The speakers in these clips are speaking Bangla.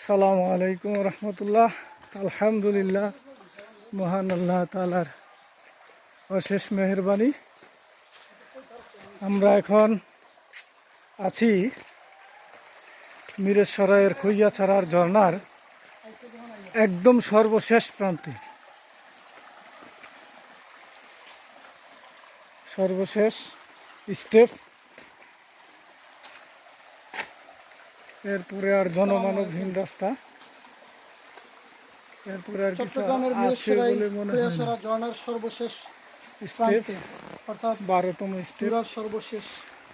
আসসালামু আলাইকুম রহমতুল্লাহ। আলহামদুলিল্লাহ, মহান আল্লাহ তাআলার অশেষ মেহেরবানি। আমরা এখন আছি মিরেশ্বরের খৈয়াছড়ার ঝর্ণার একদম সর্বশেষ প্রান্তে, সর্বশেষ স্টেপ। এরপরে আর জনমানবহীন রাস্তা, এরপরে আর কিছু আছে বলে মনে হয় না। ঝর্ণার সর্বশেষ স্টেপ, অর্থাৎ 12তম স্টেপ। চূড়ার সর্বশেষ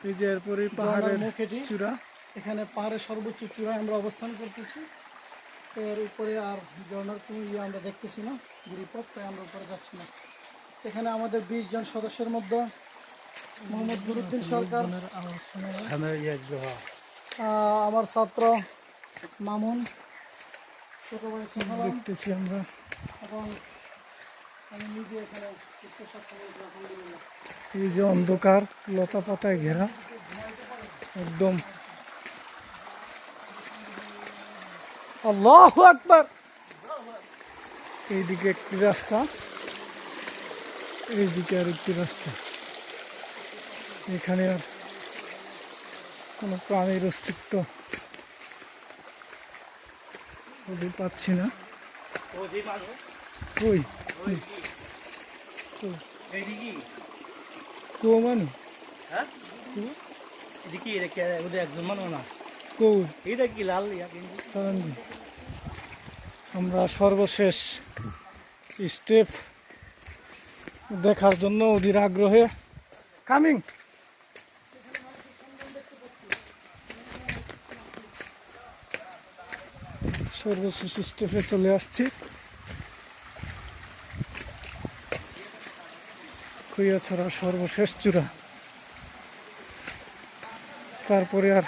এই যে এরপরে পাহাড়ের মুখেটি চূড়া, এখানে পাহাড়ের সর্বোচ্চ চূড়ায় আমরা অবস্থান করতেছি। এর উপরে আর ঝর্ণার কোনো আমরা দেখতেছি না, গিরিপথ, তাই আমরা উপরে যাচ্ছি না। এখানে আমাদের 20 জন সদস্যের মধ্যে মোহাম্মদ নুরুদ্দিন সরকার, আমার ছাত্র মামুন, ছোট ভাই সোহালাম দেখতেছি আমরা। এবং আমি নিজে এখানে আলহামদুলিল্লাহ। এই যে অন্ধকার, লতা পাতায় ঘেরা একদম। আল্লাহু আকবার। এইদিকে একটি রাস্তা, এইদিকে আর একটি রাস্তা। এখানে আর কোনো প্রাণীর অস্তিত্ব পাচ্ছি না। ওই কৌমানি আমরা সর্বশেষ স্টেপ দেখার জন্য অধীর আগ্রহে কামিং। সর্বশেষ স্টেপে চলে আসছি। খৈয়াছড়া সর্বশেষ চূড়া, তারপরে আর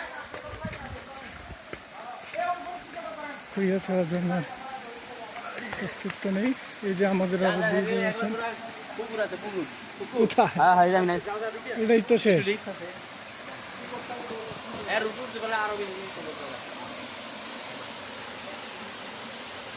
খৈয়াছড়ার জন্য অস্তিত্ব নেই। এই যে আমাদের আরো দুজন আছেন। কোথায়? এটাই তো শেষ।